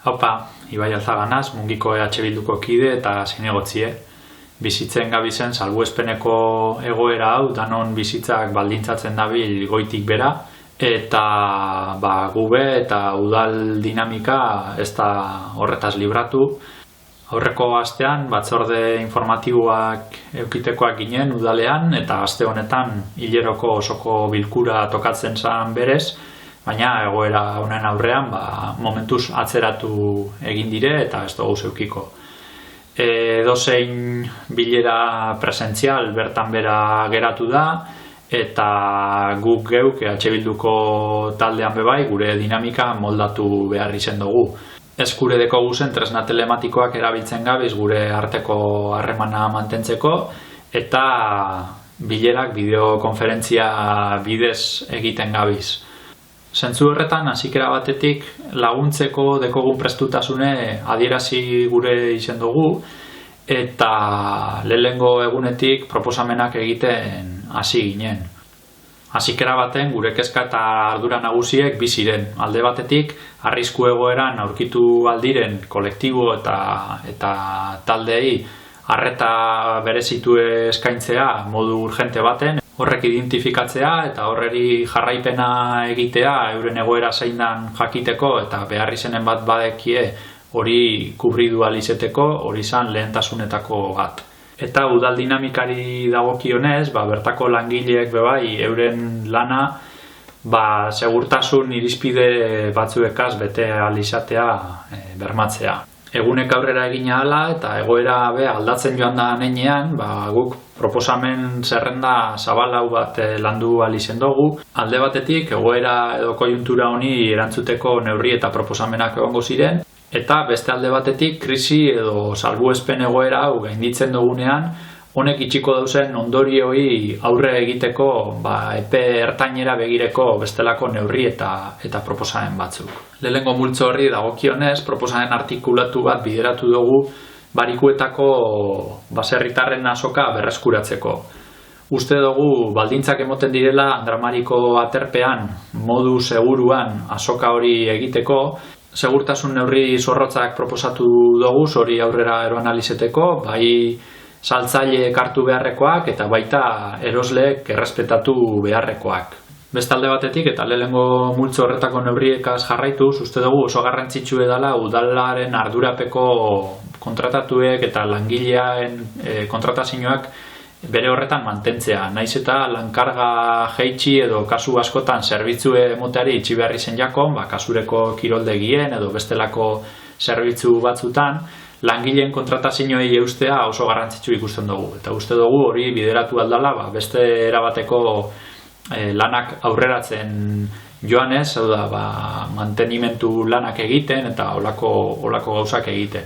Haupa, Ibai Alzaganaz, Mungiko EH Bilduko kide eta zinegotzie. Bizitzen gabizen salbuespeneko egoera hau, danon bizitzak baldintzatzen dabil goitik bera, eta gube eta udal dinamika ez da horretaz libratu. Aurreko astean batzorde informatiboak eukitekoak ginen udalean, eta aste honetan hileroko osoko bilkura tokatzen zen berez, baina egoera honen aurrean momentuz atzeratu egin dire eta ez dugu zeukiko. Edozein bilera presentzial bertan bera geratu da, eta guk geuk EH Bilduko taldean bebai gure dinamika moldatu behar izen dugu. Eskure deko guzen tresna telematikoak erabiltzen gabiz gure arteko harremana mantentzeko, eta bilerak bideokonferentzia bidez egiten gabiz. Zentzu horretan, hasikera batetik laguntzeko dekogun prestutasune adierazi gure izen dugu, eta lehengo egunetik proposamenak egiten hasi ginen. Hasikera baten gure kezka eta ardura nagusiek biziren. Alde batetik, arrisku egoeran aurkitu aldiren kolektibo eta taldeei arreta berezitu eskaintzea modu urgente baten, horrek identifikatzea eta horreri jarraipena egitea euren egoera zeindan jakiteko eta behar izenen bat badekie hori kubridu alizeteko, hori izan lehentasunetako bat. Eta udal dinamikari dagokionez, bertako langileek bebai euren lana segurtasun irizpide batzuekaz bete alizatea bermatzea. Egunek aurrera egina hala eta egoera aldatzen joan da nenean, guk proposamen zerrenda zabalau bat landu alizen dugu. Alde batetik, egoera edo kojuntura honi erantzuteko neurri eta proposamenak egongo ziren, eta beste alde batetik, krisi edo salbuespen egoera hau gainditzen dugunean, honek itxiko dauzen ondorioi aurre egiteko epe ertainera begireko bestelako neurri eta proposamen batzuk. Lehengo multzo horri dagokionez, proposamen artikulatu bat bideratu dugu barikuetako baserritarren azoka berreskuratzeko. Uste dugu baldintzak emoten direla Andramariko aterpean modu seguruan azoka hori egiteko, segurtasun neurri zorrotzak proposatu dugu hori aurrera eroan alizeteko, bai saltzaileek hartu beharrekoak eta baita erosleek errespetatu beharrekoak. Bestalde batetik eta lehengo multzo horretako neurriekaz jarraituz, uste dugu oso garrantzitsu edala udalaren ardurapeko kontratatuek eta langileaen kontratazioak bere horretan mantentzea. Naiz eta lankarga jeitsi edo kasu askotan zerbitzu emoteari itxi behar izen jakon, kasureko kiroldegien edo bestelako zerbitzu batzutan, langileen kontratazioei eustea oso garrantzitsu ikusten dugu. Eta uste dugu hori bideratu aldala beste erabateko lanak aurreratzen joanez, hau da mantenimentu lanak egiten eta olako gauzak egiten.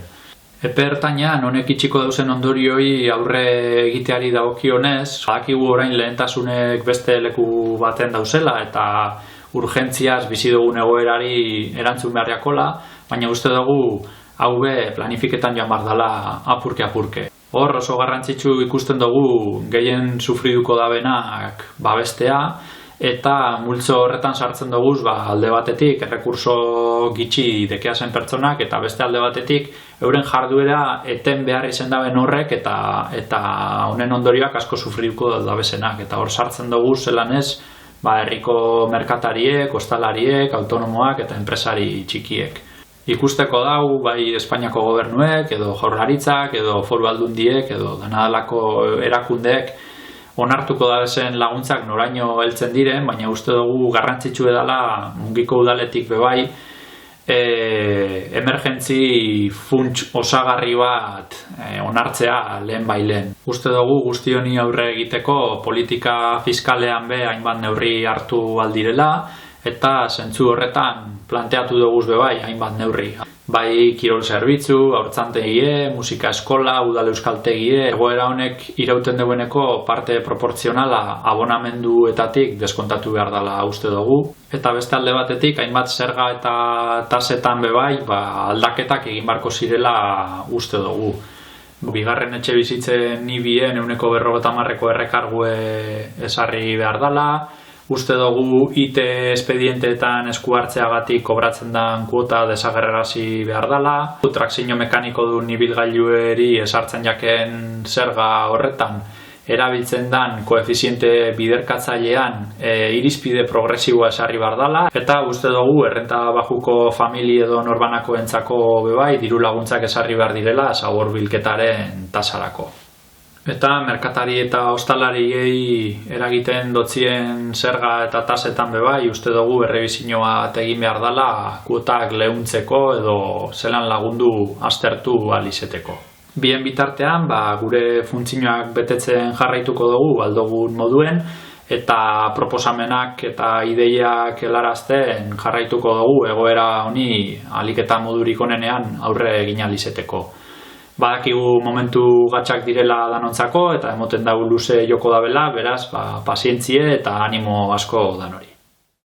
Epe ertainean honek itxiko dauzen ondorioi aurre egiteari dagokionez, badakigu orain lehentasunek beste leku baten dauzela eta urgentziaz bizi dugun egoerari erantzun beharriakola, baina uste dugu hau planifiketan joan behar dela apurke. Hor oso garrantzitsu ikusten dugu gehien sufriduko dabenak babestea, eta multzo horretan sartzen dugu alde batetik errekurso gitxi dekeazen pertsonak, eta beste alde batetik euren jarduera eten behar izen daben horrek eta honen ondorioak asko sufriduko dabezenak. Eta hor sartzen dugu zelan ez herriko merkatariek, ostalariek, autonomoak eta enpresari txikiek. Ikusteko dau, bai Espainiako gobernuek, edo jaurlaritzak, edo foru aldundiek, edo danadalako erakundeek onartuko dabezen laguntzak noraino heltzen diren, baina uste dugu garrantzitsu edala Mungiko udaletik bebai emergentzi funts osagarri bat onartzea lehen bailen. Uste dugu guzti honi aurre egiteko politika fiskalean hainbat neurri hartu aldirela, eta zentzu horretan planteatu dugu bebai hainbat neurri. Bai kirol zerbitzu, haurtzantegie, musika eskola, udal euskaltegie, egoera honek irauten dueneko parte proporzionala abonamenduetatik deskontatu behar dela uste dugu. Eta beste alde batetik, hainbat zerga eta tasetan bebai aldaketak egin barko zirela uste dugu. Bigarren etxe bizitzen nibien 150% errekargue esarri behar dela, Uste dugu IT espedienteetan esku hartzeagatik kobratzen den kuota desagerrarazi behar dela. Trakzio mekaniko duen ibilgailueri esartzen jaken zerga horretan erabiltzen den koefiziente biderkatzailean irizpide progresiboa esarri behar dela. Eta uste dugu errenta bajuko famili edo norbanakoentzako bebai diru laguntzak esarri behar direla zaborbilketaren tasarako. Eta merkatari eta ostalariei eragiten dotzien zerga eta tasetan bebai uste dugu errebizio bat egin behar dela kuotak leuntzeko edo zelan lagundu aztertu ahal izeteko. Bien bitartean, gure funtzioak betetzen jarraituko dugu aldogun moduen eta proposamenak eta ideiak helarazten jarraituko dugu egoera honi ahalik eta modurik onenean aurre egin ahal izeteko. Badakigu momentu gatsak direla danontzako eta emoten dago luze joko dabela, beraz, pazientzie eta animo asko danori.